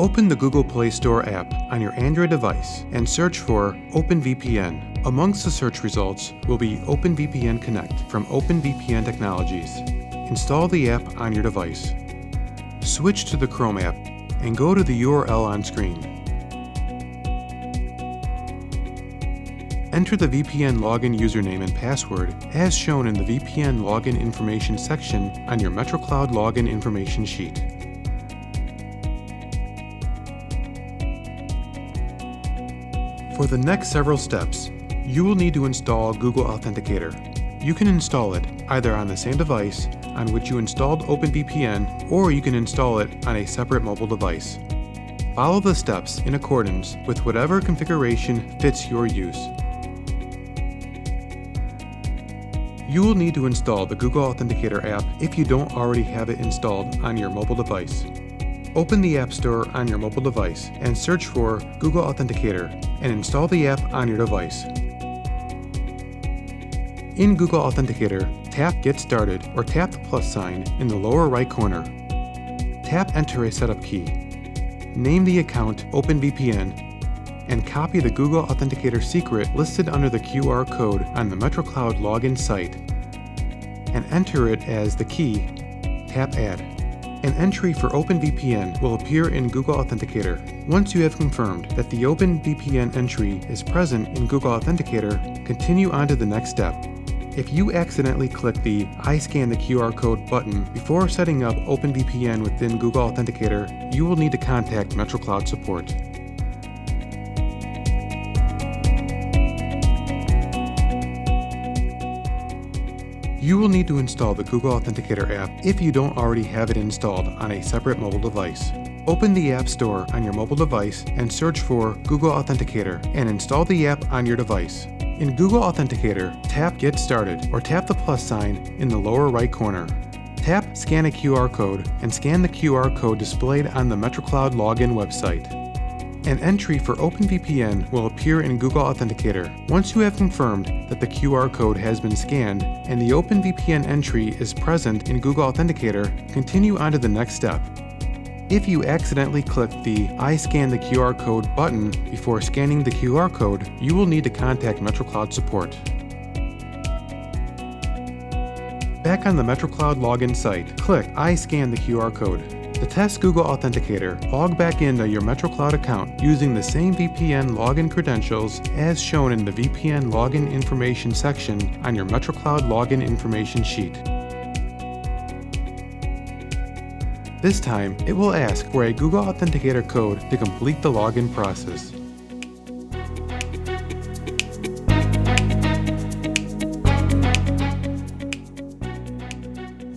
Open the Google Play Store app on your Android device and search for OpenVPN. Amongst the search results will be OpenVPN Connect from OpenVPN Technologies. Install the app on your device. Switch to the Chrome app and go to the URL on screen. Enter the VPN login username and password as shown in the VPN login information section on your MetroCloud login information sheet. For the next several steps, you will need to install Google Authenticator. You can install it either on the same device on which you installed OpenVPN, or you can install it on a separate mobile device. Follow the steps in accordance with whatever configuration fits your use. You will need to install the Google Authenticator app if you don't already have it installed on your mobile device. Open the App Store on your mobile device and search for Google Authenticator and install the app on your device. In Google Authenticator, tap Get Started or tap the plus sign in the lower right corner. Tap Enter a setup key. Name the account OpenVPN and copy the Google Authenticator secret listed under the QR code on the MetroCloud login site and enter it as the key. Tap Add. An entry for OpenVPN will appear in Google Authenticator. Once you have confirmed that the OpenVPN entry is present in Google Authenticator, continue on to the next step. If you accidentally click the I scan the QR code button before setting up OpenVPN within Google Authenticator, you will need to contact MetroCloud support. You will need to install the Google Authenticator app if you don't already have it installed on a separate mobile device. Open the App Store on your mobile device and search for Google Authenticator and install the app on your device. In Google Authenticator, tap Get Started or tap the plus sign in the lower right corner. Tap Scan a QR code and scan the QR code displayed on the MetroCloud login website. An entry for OpenVPN will appear in Google Authenticator. Once you have confirmed that the QR code has been scanned and the OpenVPN entry is present in Google Authenticator, continue on to the next step. If you accidentally click the I scan the QR code button before scanning the QR code, you will need to contact MetroCloud support. Back on the MetroCloud login site, click I scan the QR code. To test Google Authenticator, log back into your MetroCloud account using the same VPN login credentials as shown in the VPN login information section on your MetroCloud login information sheet. This time, it will ask for a Google Authenticator code to complete the login process.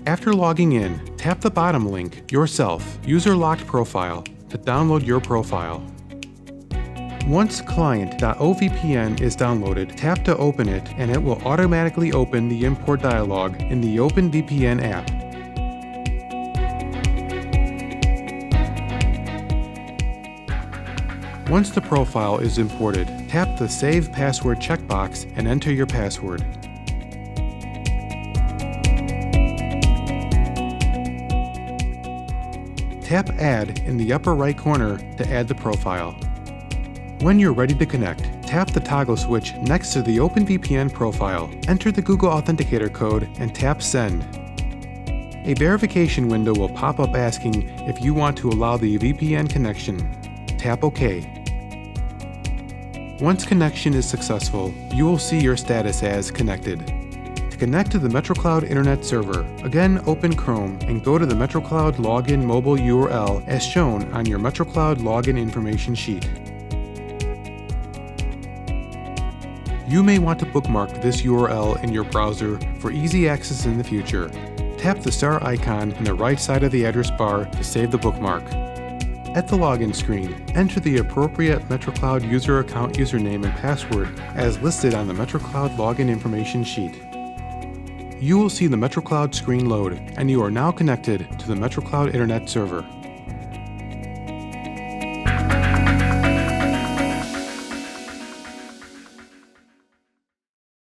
After logging in, tap the bottom link, Yourself, User Locked Profile, to download your profile. Once client.ovpn is downloaded, tap to open it and it will automatically open the import dialog in the OpenVPN app. Once the profile is imported, tap the Save Password checkbox and enter your password. Tap Add in the upper right corner to add the profile. When you're ready to connect, tap the toggle switch next to the OpenVPN profile, enter the Google Authenticator code, and tap Send. A verification window will pop up asking if you want to allow the VPN connection. Tap OK. Once connection is successful, you will see your status as connected. To connect to the MetroCloud Internet Server, again open Chrome and go to the MetroCloud login mobile URL as shown on your MetroCloud login information sheet. You may want to bookmark this URL in your browser for easy access in the future. Tap the star icon in the right side of the address bar to save the bookmark. At the login screen, enter the appropriate MetroCloud user account username and password as listed on the MetroCloud login information sheet. You will see the MetroCloud screen load, and you are now connected to the MetroCloud Internet Server.